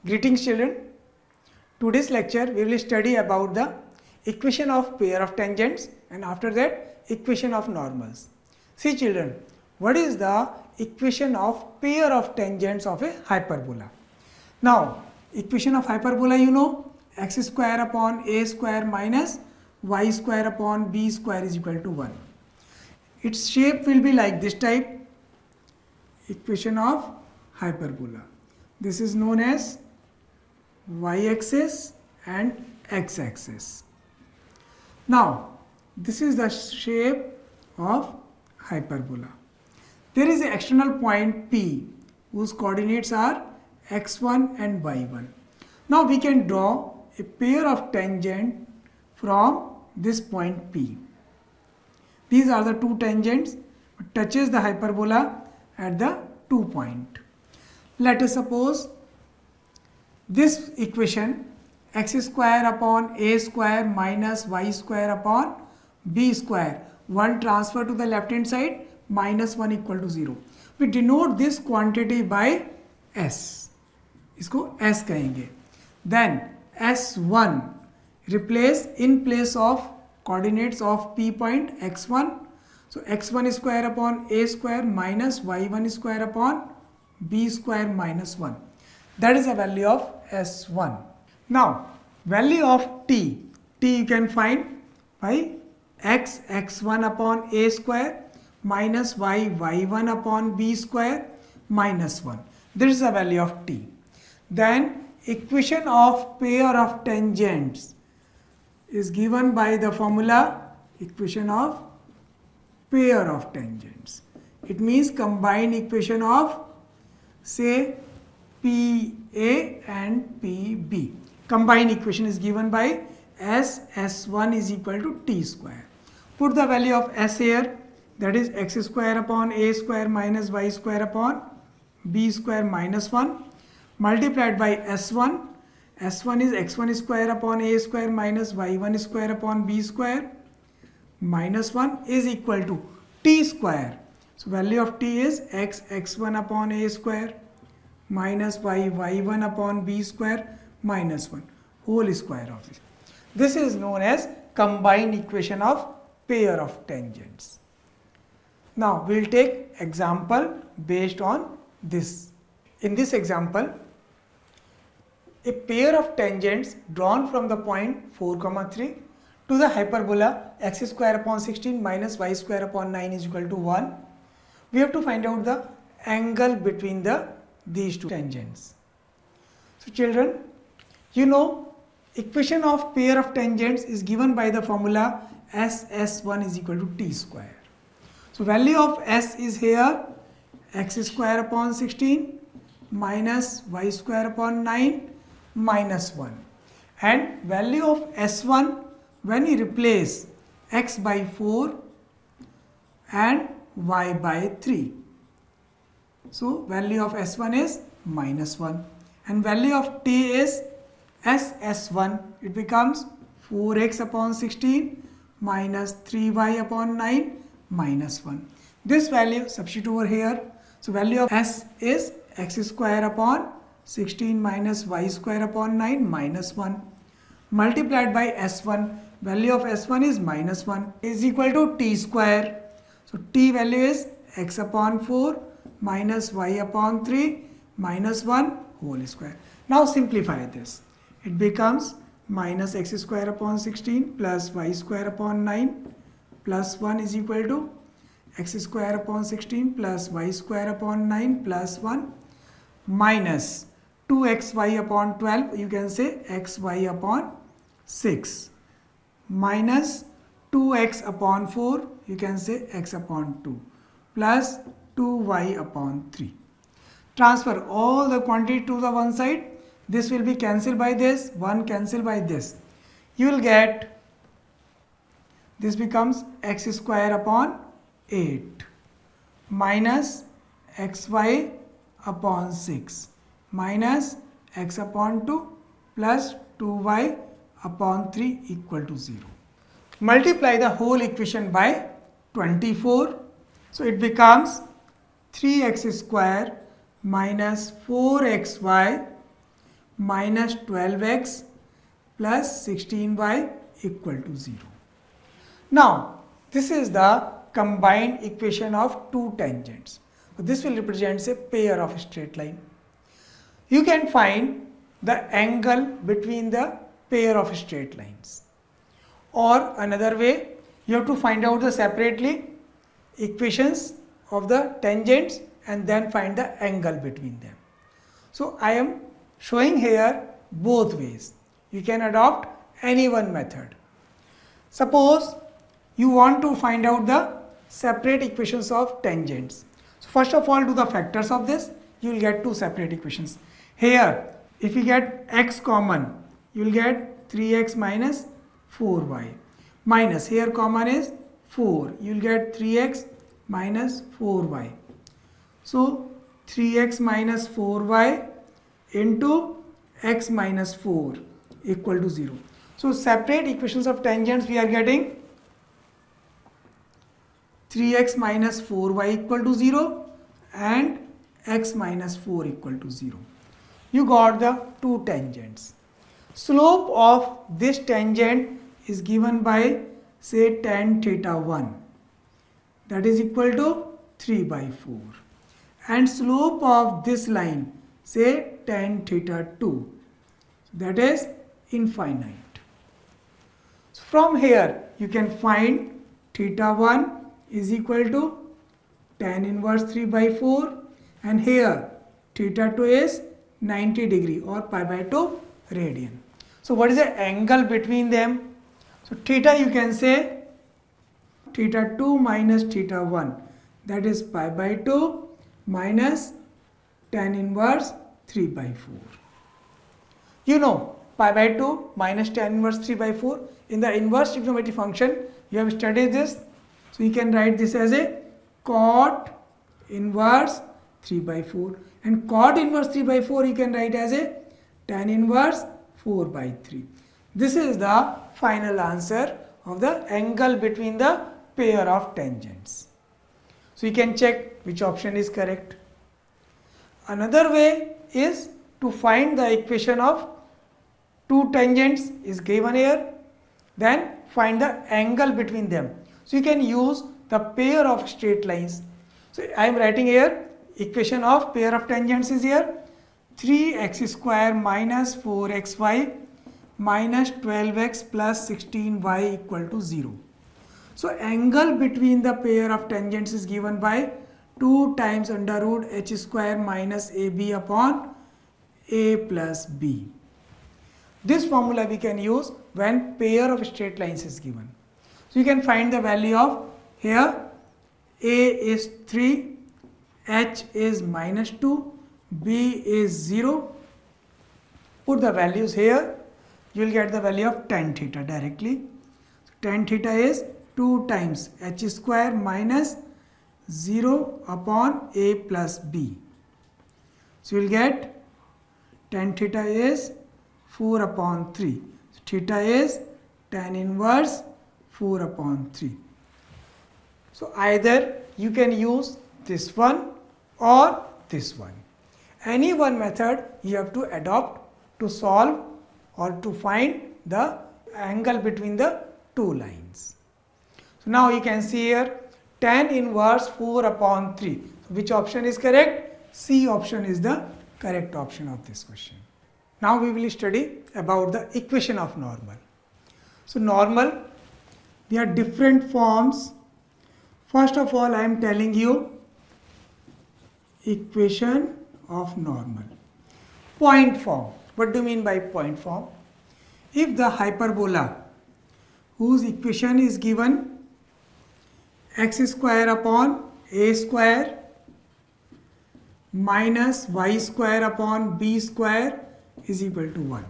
Greetings children. Today's lecture we will study about the equation of pair of tangents and after that equation of normals. See children, what is the equation of pair of tangents of a hyperbola? Now equation of hyperbola you know, x square upon a square minus y square upon b square is equal to 1. Its shape will be like this type, equation of hyperbola. This is known as y-axis and x-axis. Now this is the shape of hyperbola. There is an external point P whose coordinates are x1 and y1. Now we can draw a pair of tangent from this point P. These are the two tangents which touches the hyperbola at the 2 point. Let us suppose this equation x square upon a square minus y square upon b square, 1 transfer to the left hand side, minus 1 equal to 0. We denote this quantity by s. इसको s कहेंगे. Then s1 replace in place of coordinates of p point x1. So x1 square upon a square minus y1 square upon b square minus 1. That is the value of S1. Now value of t you can find by x1 upon a square minus y1 upon b square minus 1. This is the value of t. Then equation of pair of tangents is given by the formula equation of pair of tangents. It means combined equation of say PA and PB. Combined equation is given by S1 is equal to t square. Put the value of S here, that is x square upon a square minus y square upon b square minus 1 multiplied by S1. S1 is x1 square upon a square minus y1 square upon b square minus 1 is equal to t square. So value of t is x1 upon a square minus y1 upon b square minus 1 whole square of this. This is known as combined equation of pair of tangents. Now we will take example based on this. In this example, a pair of tangents drawn from the point 4, 3 to the hyperbola x square upon 16 minus y square upon 9 is equal to 1. We have to find out the angle between these two tangents. So children, you know equation of pair of tangents is given by the formula S1 is equal to t square. So value of S is here x square upon 16 minus y square upon 9 minus 1, and value of S1 when you replace x by 4 and y by 3. So value of S1 is minus 1 and value of t is S1. It becomes 4x upon 16 minus 3y upon 9 minus 1. This value substitute over here. So value of S is x square upon 16 minus y square upon 9 minus 1 multiplied by S1. Value of S1 is minus 1 is equal to t square. So t value is x upon 4 minus y upon 3 minus 1 whole square. Now simplify this. It becomes minus x square upon 16 plus y square upon 9 plus 1 is equal to x square upon 16 plus y square upon 9 plus 1 minus 2xy upon 12, you can say xy upon 6 minus 2x upon 4, you can say x upon 2 plus 2y upon 3. Transfer all the quantity to the one side. This will be cancelled by this, 1 cancelled by this. You will get this becomes x square upon 8 minus xy upon 6 minus x upon 2 plus 2y upon 3 equal to 0. Multiply the whole equation by 24. So it becomes 3x square minus 4xy minus 12x plus 16y equal to 0. Now, this is the combined equation of two tangents. So this will represent a pair of straight line. You can find the angle between the pair of straight lines. Or another way, you have to find out the separately equations of the tangents and then find the angle between them. So I am showing here both ways. You can adopt any one method. Suppose you want to find out the separate equations of tangents. So first of all, do the factors of this. You will get two separate equations. Here, if you get x common, you will get 3x minus 4y. Minus, here common is 4. You will get 3x minus 4y. So 3x minus 4y into x minus 4 equal to 0. So separate equations of tangents we are getting 3x minus 4y equal to 0 and x minus 4 equal to 0. You got the two tangents. Slope of this tangent is given by say tan theta 1, that is equal to 3 by 4, and slope of this line say tan theta 2, that is infinite. So from here you can find theta 1 is equal to tan inverse 3 by 4, and here theta 2 is 90 degree or pi by 2 radian. So what is the angle between them? So theta, you can say theta 2 minus theta 1, that is pi by 2 minus tan inverse 3 by 4. You know pi by 2 minus tan inverse 3 by 4. In the inverse trigonometry function, you have studied this. So you can write this as a cot inverse 3 by 4. And cot inverse 3 by 4 you can write as a tan inverse 4 by 3. This is the final answer of the angle between the pair of tangents. So you can check which option is correct. Another way is to find the equation of two tangents is given here, then find the angle between them. So you can use the pair of straight lines. So I am writing here equation of pair of tangents is here 3x square minus 4xy minus 12x plus 16y equal to 0. So angle between the pair of tangents is given by 2 times under root h square minus ab upon a plus b. This formula we can use when pair of straight lines is given. So you can find the value of here a is 3, h is minus 2, b is 0. Put the values here. You will get the value of tan theta directly. So tan theta is 2 times h square minus 0 upon a plus b. So you will get tan theta is 4 upon 3. So theta is tan inverse 4 upon 3. So either you can use this one or this one. Any one method you have to adopt to solve or to find the angle between the two lines. So now you can see here tan inverse 4 upon 3. So which option is correct? C option is the correct option of this question. Now we will study about the equation of normal. So normal, there are different forms. First of all, I am telling you equation of normal. Point form. What do you mean by point form? If the hyperbola whose equation is given x square upon a square minus y square upon b square is equal to 1.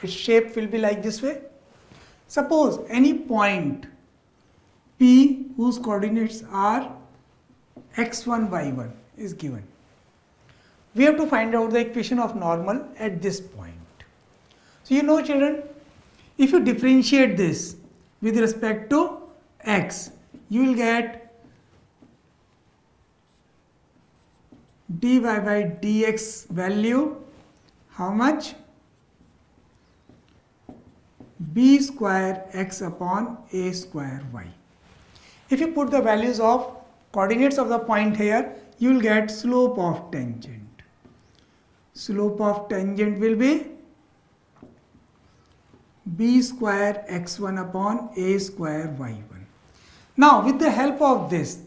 Its shape will be like this way. Suppose any point P whose coordinates are x1, y1 is given. We have to find out the equation of normal at this point. So you know children, if you differentiate this with respect to x, you will get dy by dx value how much? b square x upon a square y. If you put the values of coordinates of the point here, you will get slope of tangent. Slope of tangent will be b square x1 upon a square y1. Now with the help of this,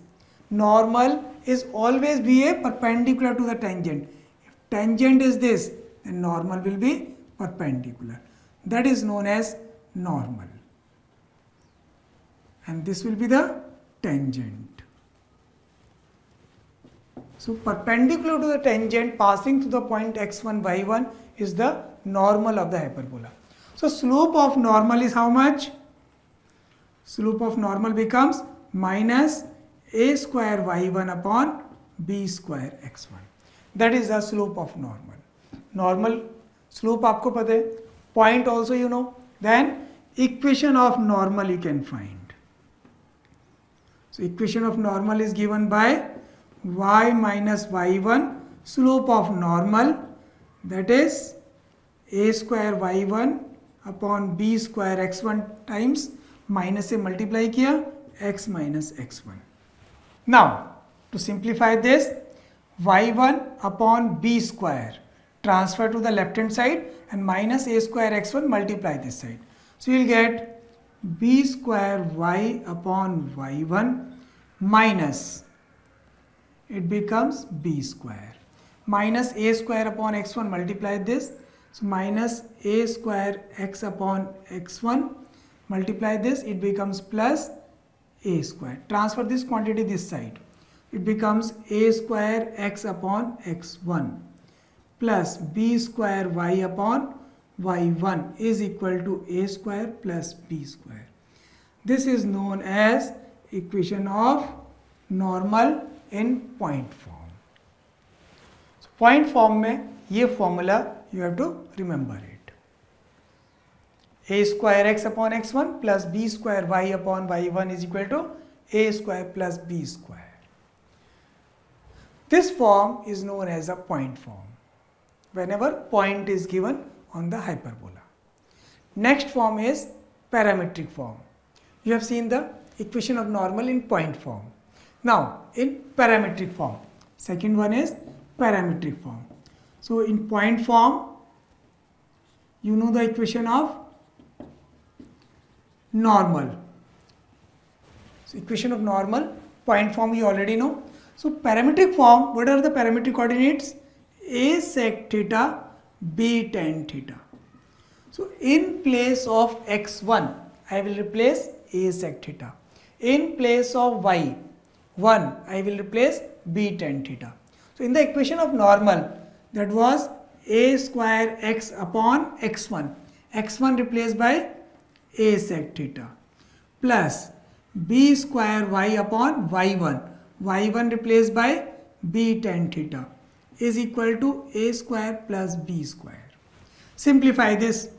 normal is always be a perpendicular to the tangent. If tangent is this, then normal will be perpendicular. That is known as normal. And this will be the tangent. So perpendicular to the tangent passing through the point x1, y1 is the normal of the hyperbola. So slope of normal is how much? Slope of normal becomes minus a square y1 upon b square x1. That is the slope of normal. Normal slope आपको पता है, point also you know. Then equation of normal you can find. So equation of normal is given by y minus y1 slope of normal, that is a square y1 upon b square x1 times minus से multiply किया x minus x1. Now to simplify this, y1 upon b square transfer to the left hand side and minus a square x1 multiply this side. So you will get b square y upon y1 minus, it becomes b square, minus a square upon x1 multiply this. So minus a square x upon x1 multiply this, it becomes plus a square. Transfer this quantity this side, it becomes a square x upon x1 plus b square y upon y1 is equal to a square plus b square. This is known as equation of normal in point form. So point form में ये formula you have to remember it. A square x upon x1 plus b square y upon y1 is equal to a square plus b square. This form is known as a point form whenever point is given on the hyperbola. Next form is parametric form. You have seen the equation of normal in point form. Now in parametric form, second one is parametric form. So in point form, you know the equation of normal. So equation of normal, point form you already know. So parametric form, what are the parametric coordinates? A sec theta, b tan theta. So in place of x1, I will replace a sec theta. In place of y1, I will replace b tan theta. So in the equation of normal, that was a square x upon x1. x1 replaced by a sec theta plus b square y upon y1. y1 replaced by b tan theta is equal to a square plus b square. Simplify this.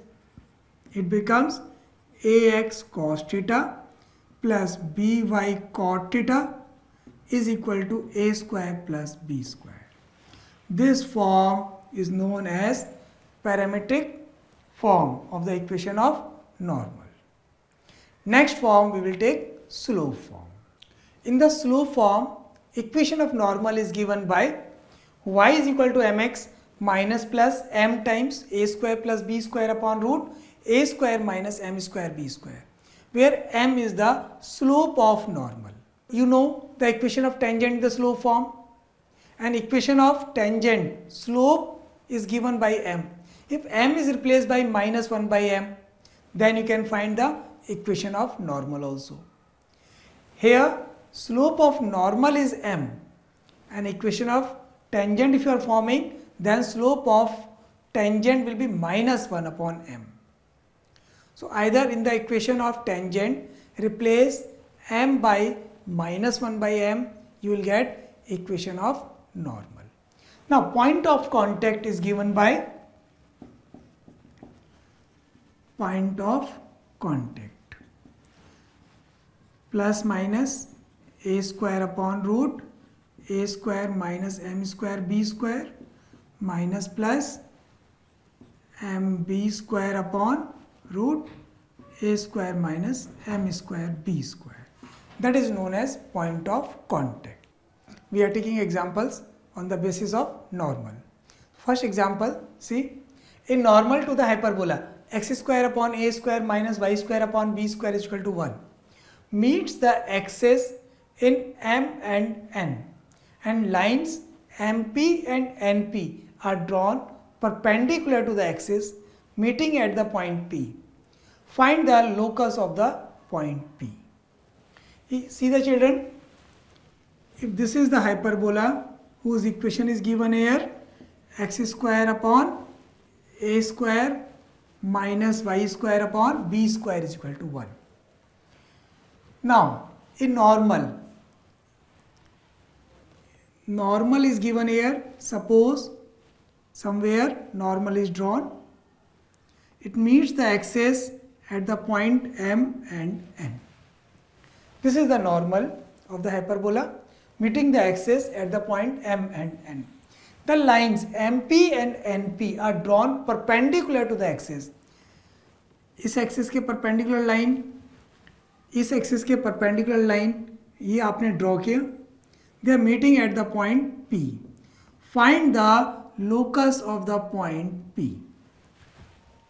It becomes ax cos theta plus by cot theta is equal to a square plus b square. This form is known as parametric form of the equation of normal. Next form we will take slope form. In the slope form, equation of normal is given by y is equal to mx minus plus m times a square plus b square upon root a square minus m square b square, where m is the slope of normal. You know the equation of tangent in the slope form. An equation of tangent slope is given by m. If m is replaced by minus 1 by m, then you can find the equation of normal also. Here slope of normal is m, and equation of tangent if you are forming, then slope of tangent will be minus 1 upon m. So either in the equation of tangent replace m by minus 1 by m, you will get equation of normal. Now point of contact is given by point of contact plus minus a square upon root a square minus m square b square minus plus mb square upon root a square minus m square b square. That is known as point of contact. We are taking examples on the basis of normal. First example, see, a normal to the hyperbola x square upon a square minus y square upon b square is equal to 1 meets the axis in M and N, and lines MP and NP are drawn perpendicular to the axis meeting at the point P. Find the locus of the point P. See the children, if this is the hyperbola whose equation is given here, x square upon a square minus y square upon b square is equal to 1. Now, in normal is given here. Suppose somewhere normal is drawn. It meets the axis at the point M and N. This is the normal of the hyperbola meeting the axis at the point M and N. The lines MP and NP are drawn perpendicular to the axis. इस axis के perpendicular line, इस axis के perpendicular line ये आपने draw किया. They are meeting at the point P. Find the locus of the point P.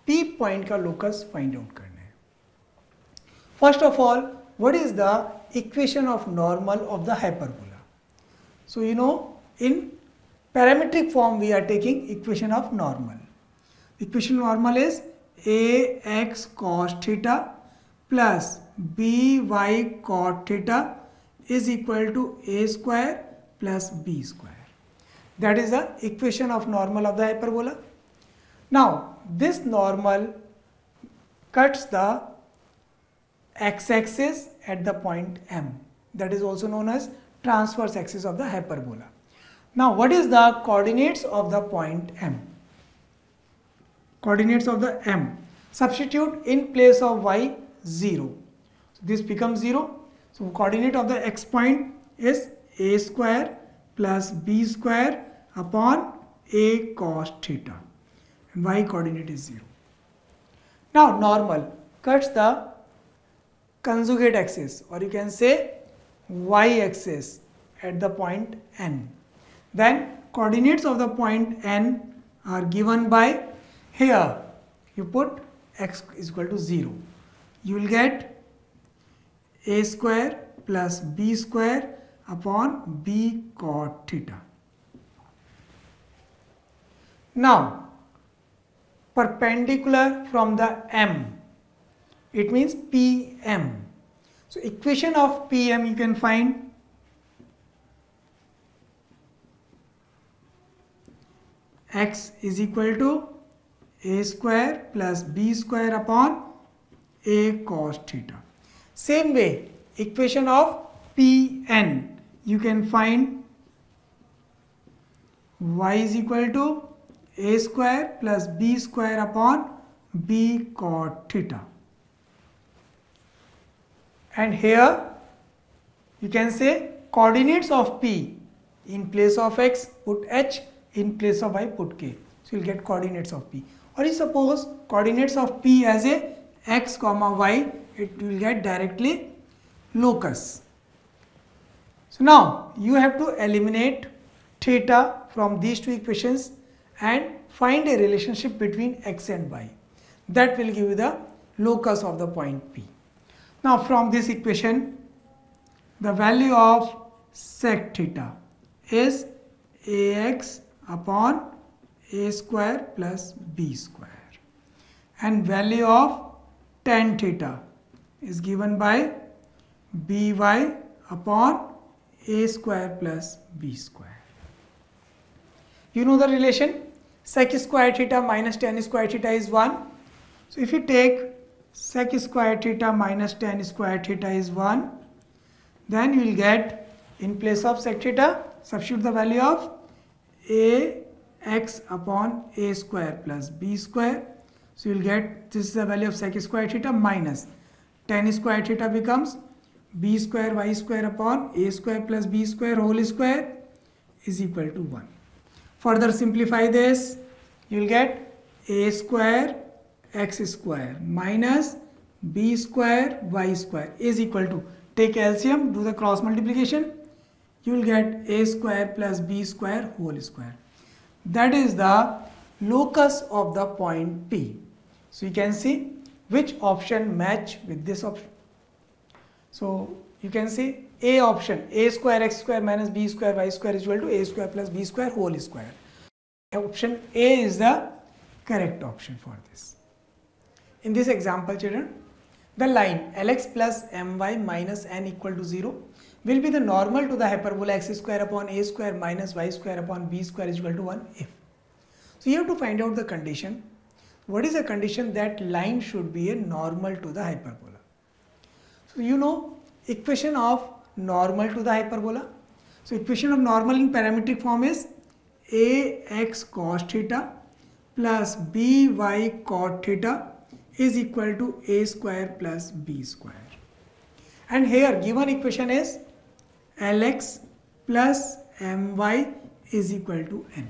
P point का locus find out करना है. First of all, what is the equation of normal of the hyperbola? So you know, in parametric form we are taking equation of normal. Equation of normal is ax cos theta plus by cot theta is equal to a square plus b square. That is the equation of normal of the hyperbola. Now this normal cuts the x-axis at the point M. That is also known as transverse axis of the hyperbola. Now what is the coordinates of the point M? Coordinates of the M. Substitute in place of y 0. So this becomes 0. So coordinate of the x point is a square plus b square upon a cos theta. And y coordinate is 0. Now normal cuts the conjugate axis, or you can say y axis at the point N. Then coordinates of the point N are given by, here you put x is equal to 0. You will get a square plus b square upon b cot theta. Now perpendicular from the M, it means PM. So equation of PM you can find x is equal to a square plus b square upon a cos theta. Same way, equation of Pn you can find y is equal to a square plus b square upon b cot theta. And here you can say coordinates of P, in place of x put h, in place of y put k. So you will get coordinates of P. Or you suppose coordinates of P as a x comma y, it will get directly locus. So now you have to eliminate theta from these two equations and find a relationship between x and y. That will give you the locus of the point P. Now from this equation, the value of sec theta is ax upon a square plus b square, and value of tan theta is given by by upon a square plus b square. You know the relation, sec square theta minus tan square theta is 1. So if you take sec square theta minus tan square theta is 1, then you will get, in place of sec theta, substitute the value of a x upon a square plus b square. So you will get, this is the value of sec square theta minus tan square theta becomes b square y square upon a square plus b square whole square is equal to 1. Further simplify this, you will get a square x square minus b square y square is equal to, take LCM, do the cross multiplication, you will get a square plus b square whole square. That is the locus of the point P. So you can see which option match with this option. So you can see A option, a square x square minus b square y square is equal to a square plus b square whole square. Option A is the correct option for this. In this example, children, the line Lx plus my minus n equal to 0 will be the normal to the hyperbola x square upon a square minus y square upon b square is equal to 1 if. So you have to find out the condition. What is the condition that line should be a normal to the hyperbola? So you know equation of normal to the hyperbola. So equation of normal in parametric form is ax cos theta plus by cot theta is equal to a square plus b square. And here given equation is Lx plus my is equal to n.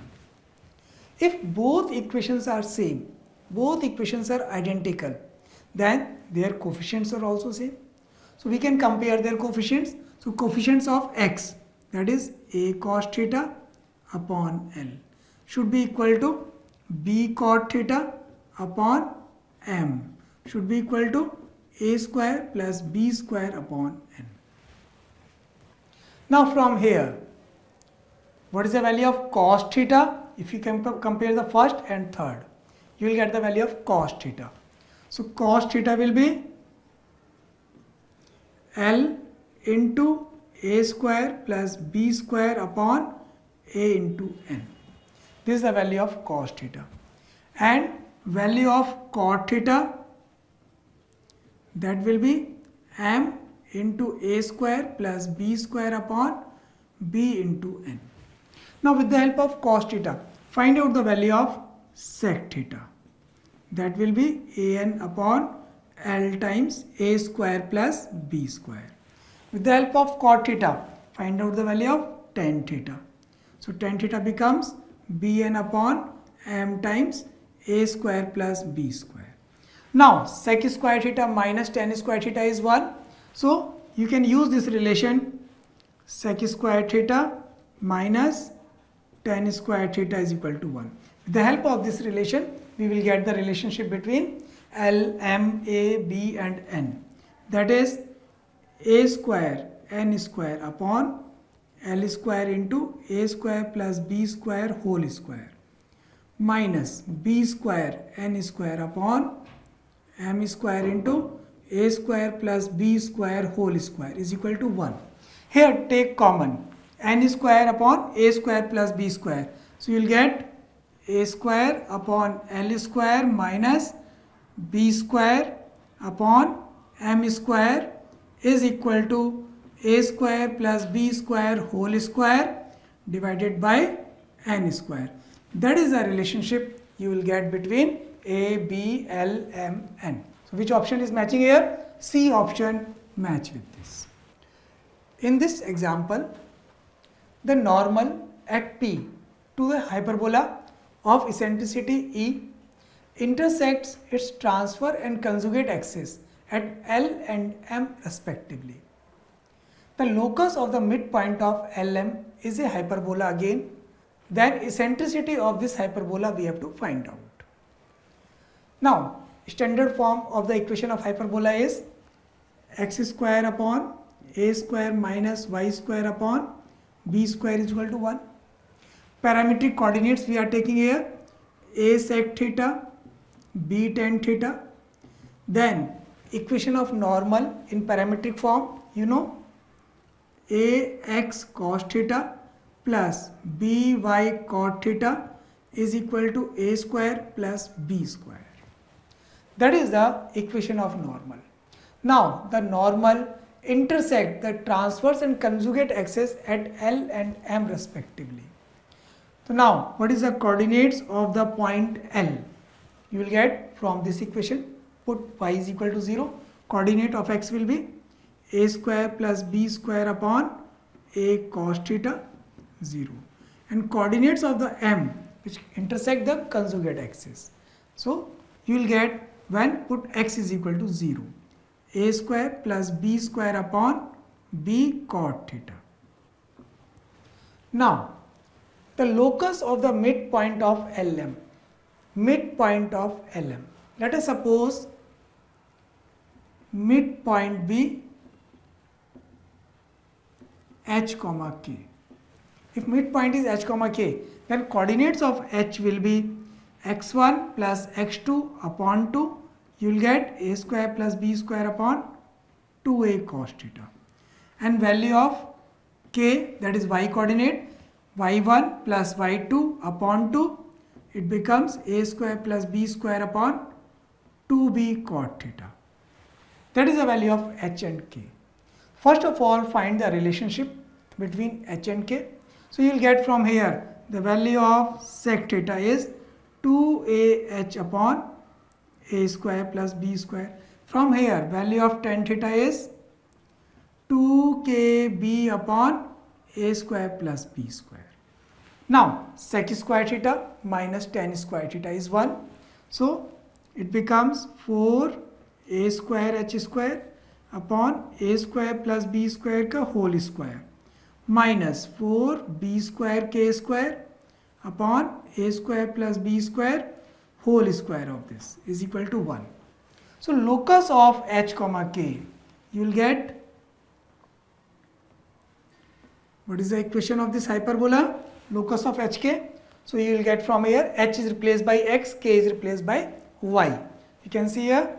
If both equations are same, both equations are identical, then their coefficients are also same. So we can compare their coefficients. So coefficients of x, that is a cos theta upon L, should be equal to b cot theta upon m, should be equal to a square plus b square upon n. Now from here, what is the value of cos theta? If you compare the first and third, you will get the value of cos theta. So cos theta will be L into a square plus b square upon a into n. This is the value of cos theta. And value of cot theta, that will be m into a square plus b square upon b into n. Now with the help of cos theta, find out the value of sec theta. That will be an upon L times a square plus b square. With the help of cot theta, find out the value of tan theta. So tan theta becomes bn upon m times a square plus b square. Now sec square theta minus tan square theta is 1. So you can use this relation sec square theta minus tan square theta is equal to 1. With the help of this relation, we will get the relationship between L, M, A, B and N. That is a square n square upon L square into a square plus b square whole square minus b square n square upon m square into a square plus b square whole square is equal to 1. Here take common n square upon a square plus b square. So you will get a square upon L square minus b square upon m square is equal to a square plus b square whole square divided by n square. That is the relationship you will get between a, b, l, m, n. So which option is matching here? C option match with this. In this example, the normal at P to the hyperbola of eccentricity E intersects its transfer and conjugate axis at L and M respectively. The locus of the midpoint of LM is a hyperbola again. Then eccentricity of this hyperbola we have to find out. Now standard form of the equation of hyperbola is x square upon a square minus y square upon b square is equal to 1. Parametric coordinates we are taking here a sec theta, b tan theta. Then equation of normal in parametric form, you know, ax cos theta plus by cot theta is equal to a square plus b square. That is the equation of normal. Now the normal intersect the transverse and conjugate axis at L and M respectively. So now what is the coordinates of the point L? You will get from this equation, put y is equal to 0, coordinate of x will be a square plus b square upon a cos theta 0, and coordinates of the M which intersect the conjugate axis. So you will get when put x is equal to 0. a square plus b square upon b cot theta. Now, the locus of the midpoint of LM. Midpoint of LM. Let us suppose midpoint be h comma k. If midpoint is h comma k, then coordinates of h will be x1 plus x2 upon 2. You will get a square plus b square upon 2a cos theta. And value of k, that is y coordinate, y1 plus y2 upon 2. It becomes a square plus b square upon 2b cot theta. That is the value of h and k. First of all, find the relationship between h and k. So you will get from here the value of sec theta is 2ah upon a square plus b square. From here, value of tan theta is 2kb upon a square plus b square. Now, sec square theta minus tan square theta is 1. So, it becomes 4a square h square upon a square plus b square ka whole square minus 4b square k square upon a square plus b square whole square of this is equal to 1. So, locus of h comma k, you will get, what is the equation of this hyperbola? Locus of hk. So, you will get from here h is replaced by x, k is replaced by y. You can see here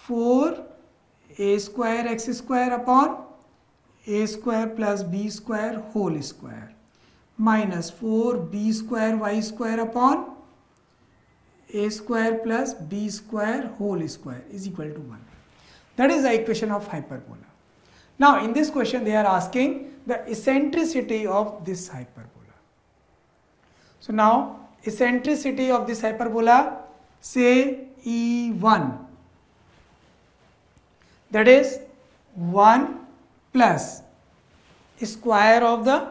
4a square x square upon a square plus b square whole square minus 4b square y square upon a square plus b square whole square is equal to 1. That is the equation of hyperbola. Now, in this question they are asking the eccentricity of this hyperbola. So, now eccentricity of this hyperbola, say E1, that is 1 plus square of the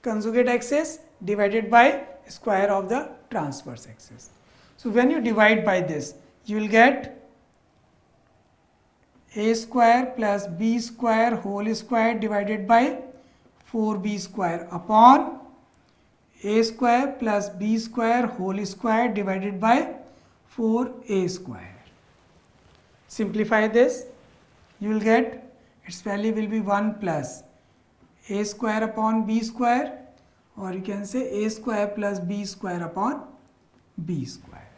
conjugate axis divided by square of the transverse axis. So, when you divide by this, you will get a square plus b square whole square divided by 4b square upon a square plus b square whole square divided by 4a square. Simplify this, you will get its value will be 1 plus a square upon b square, or you can say a square plus b square upon b square.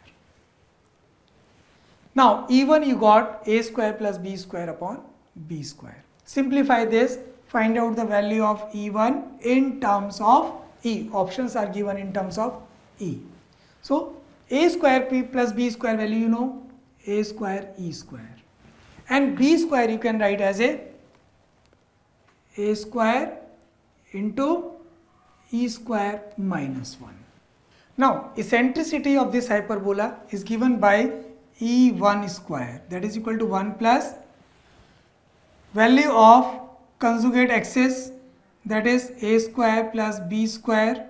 Now, E1 you got a square plus b square upon b square. Simplify this, find out the value of E1 in terms of E. Options are given in terms of E. So, a square p plus b square value you know, a square e square, and b square you can write as a square into e square minus 1. Now, eccentricity of this hyperbola is given by E1 square, that is equal to 1 plus value of conjugate axis, that is a square plus b square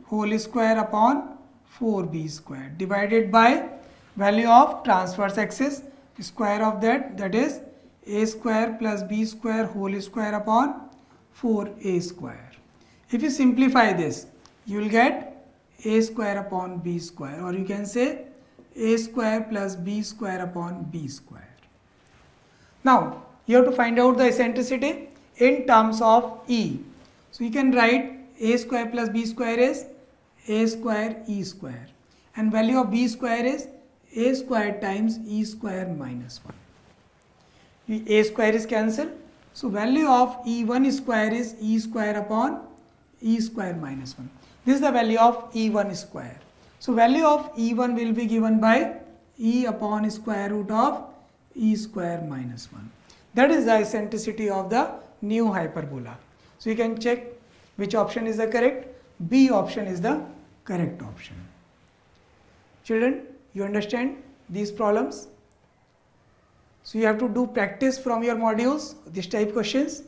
whole square upon 4b square divided by value of transverse axis, square of that, that is a square plus b square whole square upon 4a square. If you simplify this, you will get a square upon b square, or you can say a square plus b square upon b square. Now, you have to find out the eccentricity in terms of E. So, you can write a square plus b square is a square e square, and value of b square is a square times e square minus 1. A square is cancelled. So, value of E1 square is e square upon e square minus 1. This is the value of E1 square. So, value of E1 will be given by e upon square root of e square minus 1. That is the eccentricity of the new hyperbola. So, you can check which option is the correct. B option is the correct option. Children, you understand these problems? So, you have to do practice from your modules, this type questions.